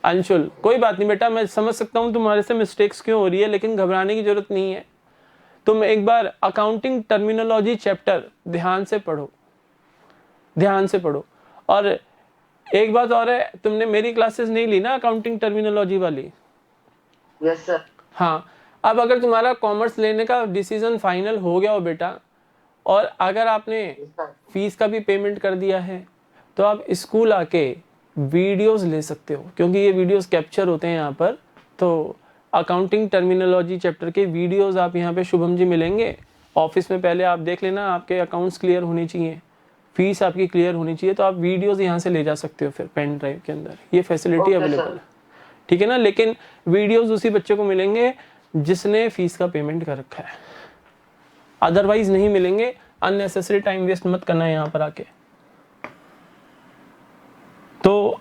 अंशुल। कोई बात नहीं बेटा, मैं समझ सकता हूँ तुम्हारे से मिस्टेक्स क्यों हो रही है, लेकिन घबराने की जरूरत नहीं है। तुम एक बार अकाउंटिंग टर्मिनोलॉजी चैप्टर ध्यान से पढ़ो। और एक बात और है, तुमने मेरी क्लासेस नहीं ली ना अकाउंटिंग टर्मिनोलॉजी वाली? Yes sir. हाँ, अब अगर तुम्हारा कॉमर्स लेने का डिसीजन फाइनल हो गया हो बेटा, और अगर आपने फीस का भी पेमेंट कर दिया है, तो आप स्कूल आके वीडियोस ले सकते हो, क्योंकि ये वीडियोस कैप्चर होते हैं यहाँ पर। तो अकाउंटिंग टर्मिनोलॉजी चैप्टर के वीडियोस आप यहाँ पे शुभम जी मिलेंगे ऑफिस में। पहले आप देख लेना, आपके अकाउंट्स क्लियर होने चाहिए, फीस आपकी क्लियर होनी चाहिए, तो आप वीडियोस यहाँ से ले जा सकते हो फिर पेन ड्राइव के अंदर, ये फैसिलिटी अवेलेबल है। ठीक है ना? लेकिन वीडियोस उसी बच्चे को मिलेंगे जिसने फीस का पेमेंट कर रखा है, अदरवाइज नहीं मिलेंगे। अननेसेसरी टाइम वेस्ट मत करना है यहाँ पर आके। तो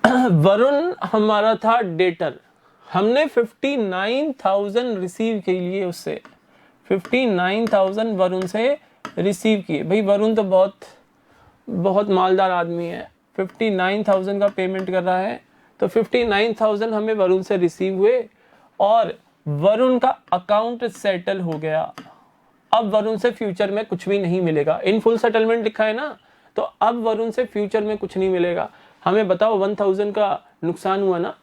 वरुण हमारा था डेटर, हमने 59,000 रिसीव के लिए उससे 59,000 वरुण से रिसीव किए। भाई वरुण तो बहुत मालदार आदमी है, 59,000 का पेमेंट कर रहा है, तो 59,000 हमें वरुण से रिसीव हुए, और वरुण का अकाउंट सेटल हो गया, अब वरुण से फ्यूचर में कुछ भी नहीं मिलेगा। इन फुल सेटलमेंट लिखा है ना, तो अब वरुण से फ्यूचर में कुछ नहीं मिलेगा। हमें बताओ 1000 का नुकसान हुआ ना?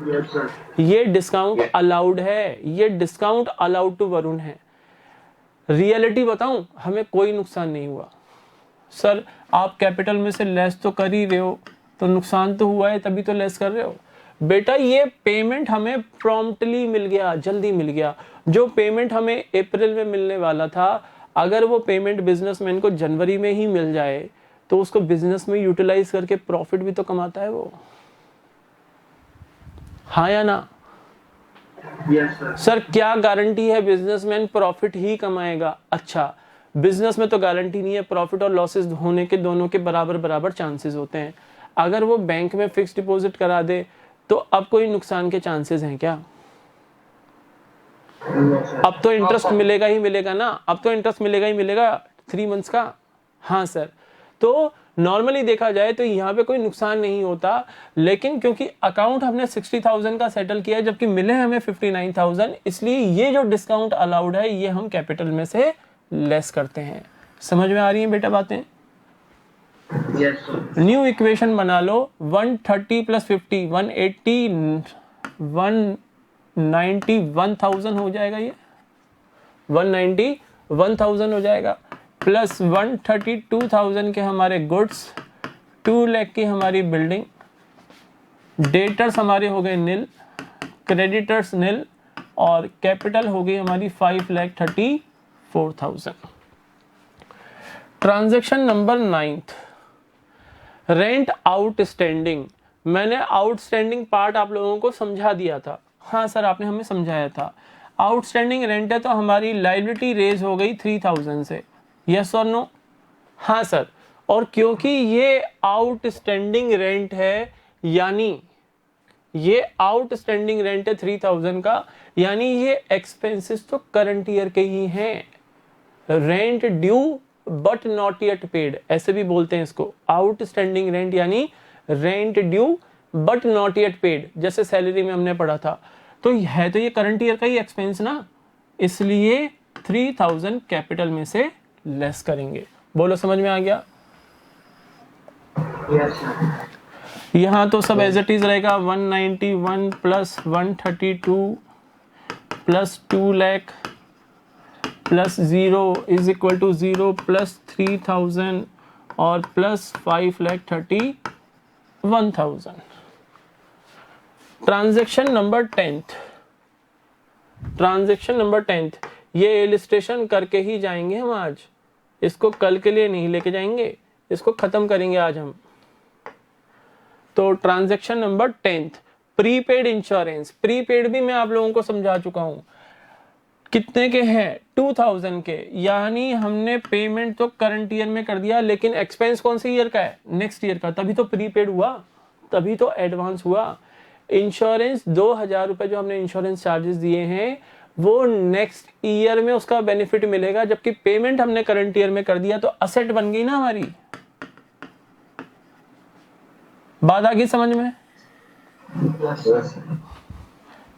Yes sir. ये डिस्काउंट अलाउड है, ये डिस्काउंट अलाउड टू वरुण है। रियलिटी बताऊं, हमें कोई नुकसान नहीं हुआ। सर आप कैपिटल में से लेस तो कर ही रहे हो, तो नुकसान तो हुआ है तभी तो लेस कर रहे हो। बेटा ये पेमेंट हमें प्रॉम्प्टली मिल गया, जल्दी मिल गया। जो पेमेंट हमें अप्रैल में मिलने वाला था, अगर वो पेमेंट बिजनेसमैन को जनवरी में ही मिल जाए तो उसको बिजनेस में यूटिलाइज करके प्रॉफिट भी तो कमाता है वो, हाँ या ना? Yes sir. सर क्या गारंटी है बिजनेसमैन प्रॉफिट ही कमाएगा? अच्छा, बिजनेस में तो गारंटी नहीं है, प्रॉफिट और लॉसेस होने के दोनों के बराबर बराबर चांसेस होते हैं। अगर वो बैंक में फिक्स डिपॉजिट करा दे तो अब कोई नुकसान के चांसेस हैं क्या? अब तो इंटरेस्ट मिलेगा ही मिलेगा ना, अब तो इंटरेस्ट मिलेगा ही मिलेगा 3 मंथ्स का। हाँ सर, तो नॉर्मली देखा जाए तो यहाँ पे कोई नुकसान नहीं होता, लेकिन क्योंकि अकाउंट हमने 60,000 का सेटल किया है जबकि मिले हमें 59,000, इसलिए ये जो डिस्काउंट अलाउड है ये हम कैपिटल में से लेस करते हैं। समझ में आ रही है बेटा बातें? Yes sir. न्यू इक्वेशन बना लो, 130 प्लस 50 180 190 1000 हो जाएगा, ये 190 1000 हो जाएगा, प्लस 132,000 के हमारे गुड्स, 2 लाख की हमारी बिल्डिंग, डेटर्स हमारे हो गए नील, क्रेडिटर्स नील, और कैपिटल हो गई हमारी 5,34,000। Transaction number 9, rent outstanding. मैंने आउटस्टैंडिंग पार्ट आप लोगों को समझा दिया था। हाँ सर आपने हमें समझाया था। आउटस्टैंडिंग रेंट है तो हमारी लायबिलिटी रेज हो गई 3000 से, यस और नो? हाँ सर, और क्योंकि ये आउटस्टैंडिंग रेंट है, यानी ये आउटस्टैंडिंग रेंट है 3000 का, यानी ये एक्सपेंसेस तो करंट ईयर के ही हैं। Rent due but not yet paid, ऐसे भी बोलते हैं इसको। आउटस्टैंडिंग रेंट यानी rent due but not yet paid, जैसे सैलरी में हमने पढ़ा था। तो है तो ये करंट ईयर का ही एक्सपेंस ना, इसलिए 3000 कैपिटल में से लेस करेंगे। बोलो समझ में आ गया? Yes sir. यहाँ तो सब एज इट इज रहेगा, 191 plus 132 plus 2 lakh plus 0 is equal to 0 plus 3000 और plus 5,31,000। Transaction number 10th, transaction number 10th, ये इलिस्ट्रेशन करके ही जाएंगे हम आज, इसको कल के लिए नहीं लेके जाएंगे, इसको खत्म करेंगे आज हम। तो transaction number 10th, prepaid insurance. Prepaid भी मैं आप लोगों को समझा चुका हूं, कितने के हैं? 2000 के, यानी हमने पेमेंट तो करंट ईयर में कर दिया, लेकिन एक्सपेंस कौन से ईयर का है? नेक्स्ट ईयर का, तभी तो प्रीपेड हुआ, तभी तो एडवांस हुआ। इंश्योरेंस 2000 रुपए जो हमने इंश्योरेंस चार्जेस दिए हैं वो नेक्स्ट ईयर में उसका बेनिफिट मिलेगा, जबकि पेमेंट हमने करंट ईयर में कर दिया, तो असेट बन गई ना हमारी। बात आ गई समझ में?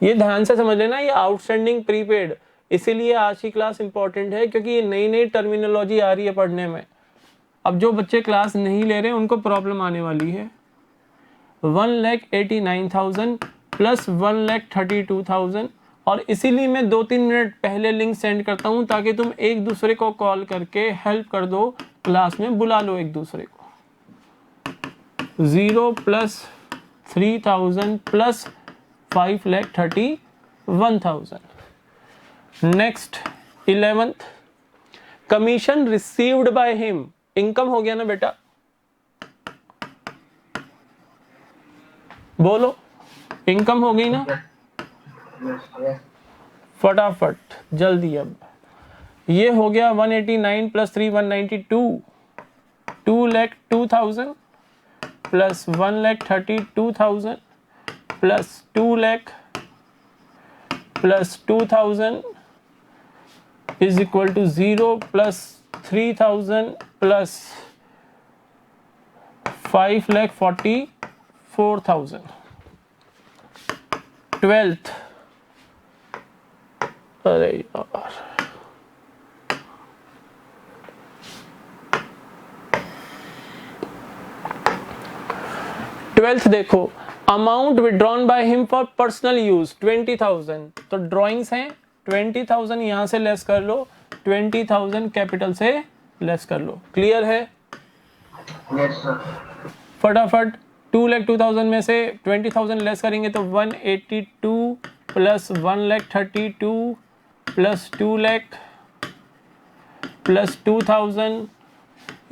ये ध्यान से समझ लेना, ये आउटस्टैंडिंग प्रीपेड, इसीलिए आज की क्लास इंपॉर्टेंट है, क्योंकि ये नई नई टर्मिनोलॉजी आ रही है पढ़ने में। अब जो बच्चे क्लास नहीं ले रहे हैं उनको प्रॉब्लम आने वाली है। 1,89,000 प्लस 1,32,000, और इसीलिए मैं 2-3 मिनट पहले लिंक सेंड करता हूं ताकि तुम एक दूसरे को कॉल करके हेल्प कर दो, क्लास में बुला लो एक दूसरे को। 0 plus 3,000 plus 5,31,000। Next 11th, commission received by him. Income हो गया ना बेटा? बोलो, इनकम हो गई ना? फटाफट जल्दी। अब ये हो गया 189 plus 3 192, 2,02,000 plus 1,32,000 plus 2 lakh plus 2,000 is equal to 0 plus 3,000 plus 5,44,000। 12th, अरे यार, ट्वेल्थ देखो, amount withdrawn by him for personal use 20,000, तो ड्रॉइंग्स हैं 20,000 यहां से लेस कर लो, 20,000 कैपिटल से लेस कर लो। क्लियर है? Yes sir. फटाफट 2,02,000 में से 20,000 लेस करेंगे तो 182 plus 1,32 plus 2 lakh plus 2,000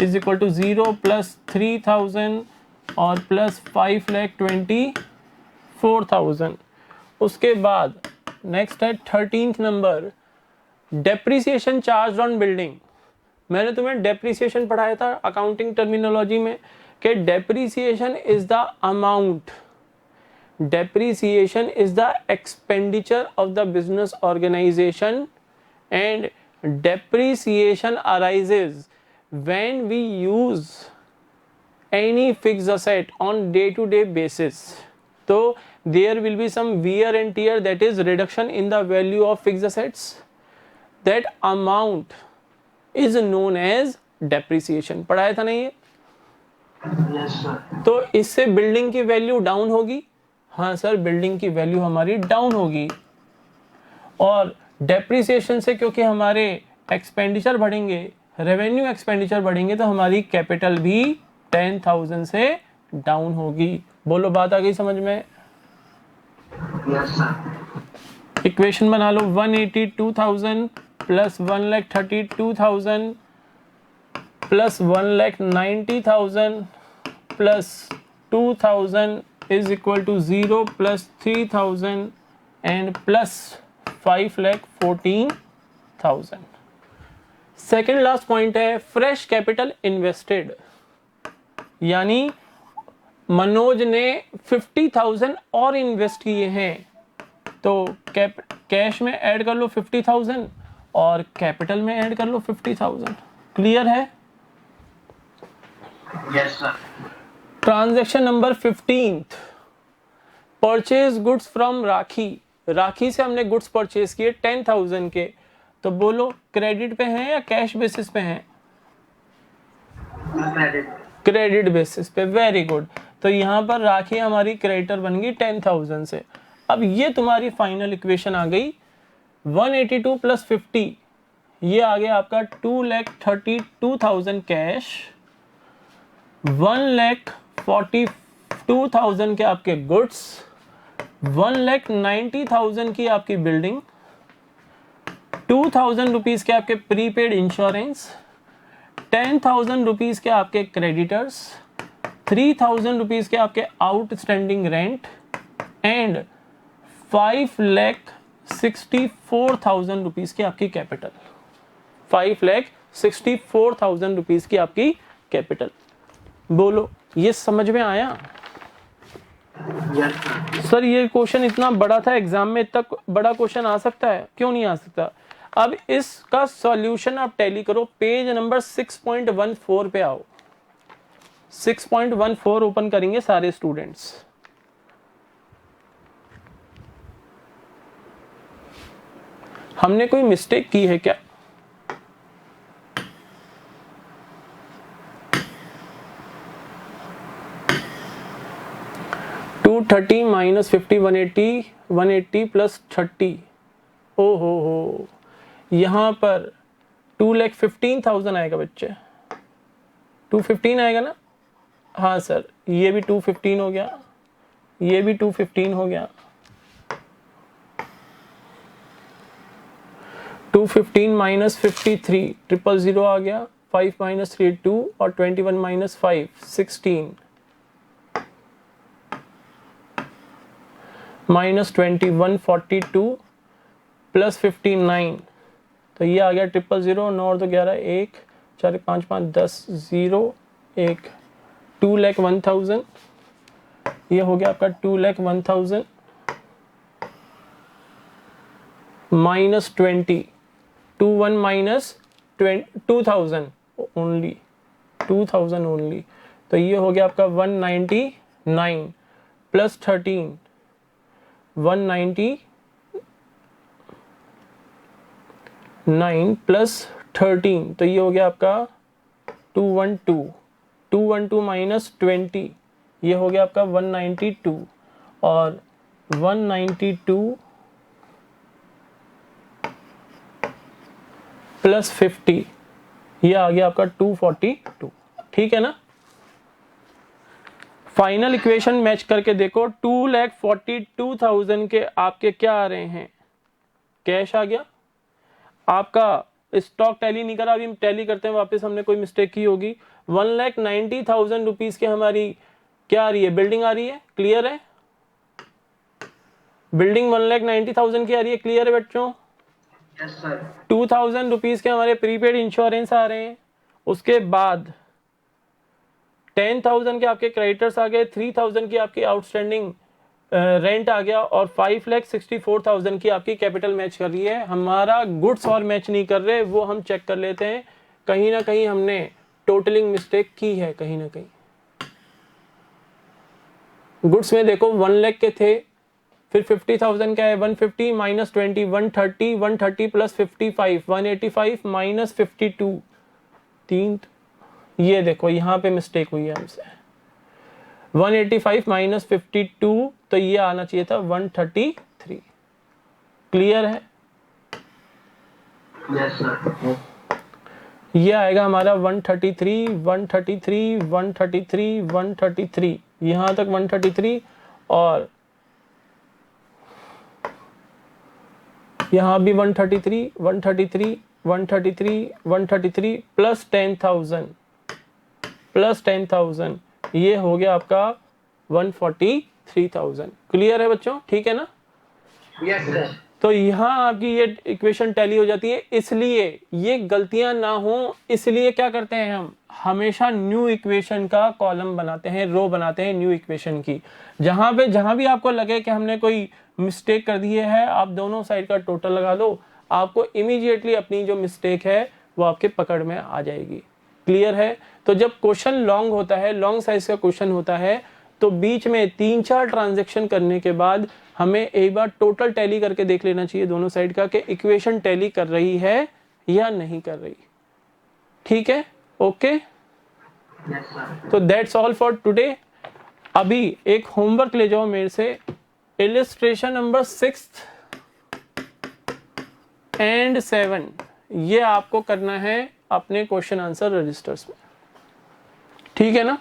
is equal to 0 plus 3,000 और प्लस 5,24,000। उसके बाद नेक्स्ट है 13th नंबर, डेप्रिसिएशन चार्ज ऑन बिल्डिंग। मैंने तुम्हें डेप्रिसिएशन पढ़ाया था अकाउंटिंग टर्मिनोलॉजी में कि depreciation is the amount, depreciation is the expenditure of the business organization and depreciation arises when we use any fixed asset on day-to-day basis. So there will be some wear and tear, that is reduction in the value of fixed assets. That amount is known as depreciation. पढ़ाया था नहीं ये? Yes sir. तो इससे building की value down होगी। हाँ sir, building की वैल्यू हमारी डाउन होगी, और डेप्रिसिएशन से क्योंकि हमारे एक्सपेंडिचर बढ़ेंगे, रेवेन्यू एक्सपेंडिचर बढ़ेंगे, तो हमारी कैपिटल भी 10,000 से डाउन होगी। बोलो, बात आ गई समझ में? Yes sir. इक्वेशन बना लो, 182,000 plus 1,32,000 plus 1,90,000 plus 2,000 is equal to 0 plus 3,000 and plus 5,14,000। Second last point है फ्रेश कैपिटल इन्वेस्टेड, यानी मनोज ने 50,000 और इन्वेस्ट किए हैं, तो कैश में ऐड कर लो 50,000 और कैपिटल में ऐड कर लो 50,000। क्लियर है? Yes sir. Transaction number 15th, purchase goods from Rakhi. Rakhi से हमने गुड्स परचेज किए 10,000 के, तो बोलो क्रेडिट पे हैं या कैश बेसिस पे हैं? क्रेडिट बेसिस पे। Very good. तो यहाँ पर राखी हमारी क्रेडिटर बन गई 10,000 से। अब ये तुम्हारी फाइनल इक्वेशन आ गई 182 प्लस 50, ये आ गया आपका 2,32,000 कैश, 1,42,000 के आपके गुड्स, 1,90,000 की आपकी बिल्डिंग, 2,000 रुपीज के आपके प्रीपेड इंश्योरेंस, 10,000 रुपीज के आपके क्रेडिटर्स, 3,000 रुपीज के आपके आउटस्टैंडिंग रेंट एंड 5,64,000 रुपीज की आपकी कैपिटल। 5,64,000 रुपीज की आपकी कैपिटल। बोलो, ये समझ में आया? यस सर ये क्वेश्चन इतना बड़ा था, एग्जाम में इतना बड़ा क्वेश्चन आ सकता है? क्यों नहीं आ सकता? अब इसका सॉल्यूशन आप टैली करो, पेज नंबर 6.14 पे आओ। 6.14 ओपन करेंगे सारे स्टूडेंट्स। हमने कोई मिस्टेक की है क्या? $230 माइनस 50, 180 प्लस 30। ओ हो, यहाँ पर 2,15,000 आएगा बच्चे, 215 आएगा ना? हाँ सर, ये भी 215 हो गया, ये भी 215 हो गया। 215 माइनस 53, 000 आ गया, 5 माइनस 3 2 और 21 माइनस 5 16 माइनस 21 42 प्लस 59, तो ये आ गया 000, 9 और 2 11, 1 4 5 5 10 0 1, 2,01,000, ये हो गया आपका 2,01,000 माइनस 20, 21 माइनस 2,000 ओनली, 2,000 ओनली, तो ये हो गया आपका 199 प्लस 13 190 9 प्लस 13, तो ये हो गया आपका 212, 212 माइनस 20, ये हो गया आपका 192, और 192 प्लस 50, ये आ गया आपका 242। ठीक है ना। फाइनल इक्वेशन मैच करके देखो, 2,42,000 के आपके क्या आ रहे हैं, कैश आ गया आपका। स्टॉक टैली नहीं करा, अभी हम टैली करते हैं वापस, हमने कोई मिस्टेक की होगी। 1,90,000 रुपीज की हमारी क्या आ रही है, बिल्डिंग आ रही है, क्लियर है। बिल्डिंग 1,90,000 की आ रही है, क्लियर है बच्चों। 2,000 रुपीज के हमारे प्रीपेड इंश्योरेंस आ रहे हैं। उसके बाद 10,000 के आपके क्रेडिटर्स आ गए, 3,000 की आपकी आउटस्टैंडिंग रेंट आ गया, और 5,64,000 की आपकी कैपिटल मैच कर रही है। हमारा गुड्स और मैच नहीं कर रहे, वो हम चेक कर लेते हैं। कहीं ना कहीं हमने टोटलिंग मिस्टेक की है, कहीं ना कहीं। गुड्स में देखो 1 लाख के थे, फिर 50,000 का है, 150 माइनस 20, 130, 130 प्लस 55, 185 माइनस 52, 3, ये देखो यहाँ पे मिस्टेक हुई है हमसे। 185 माइनस 52, तो ये आना चाहिए था 133। क्लियर है। Yes sir. ये आएगा हमारा 133, 133, 133, 133, यहाँ तक 133, और यहाँ भी 133, 133, 133, 133 प्लस 10,000, प्लस 10,000, ये हो गया आपका 143,000। क्लियर है बच्चों, ठीक है ना। Yes sir. तो यहाँ आपकी ये इक्वेशन टैली हो जाती है। इसलिए ये गलतियां ना हो, इसलिए क्या करते हैं हम हमेशा न्यू इक्वेशन का कॉलम बनाते हैं, रो बनाते हैं न्यू इक्वेशन की। जहां भी आपको लगे कि हमने कोई मिस्टेक कर दी है, आप दोनों साइड का टोटल लगा दो, आपको इमीडिएटली अपनी जो मिस्टेक है वो आपके पकड़ में आ जाएगी। क्लियर है। तो जब क्वेश्चन लॉन्ग होता है, लॉन्ग साइज का क्वेश्चन होता है, तो बीच में 3-4 ट्रांजैक्शन करने के बाद हमें एक बार टोटल टैली करके देख लेना चाहिए दोनों साइड का, कि इक्वेशन टैली कर रही है या नहीं कर रही। ठीक है, ओके। तो दैट्स ऑल फॉर टुडे। अभी एक होमवर्क ले जाओ मेरे से, इलिस्ट्रेशन नंबर 6 एंड 7, ये आपको करना है अपने क्वेश्चन आंसर रजिस्टर्स में। ठीक है ना।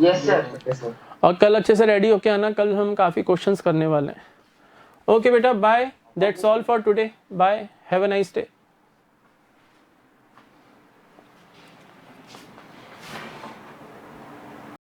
Yes sir. और कल अच्छे से रेडी होके आना, कल हम काफ़ी क्वेश्चंस करने वाले हैं। ओके बेटा, bye, that's all for today, bye, have a nice day.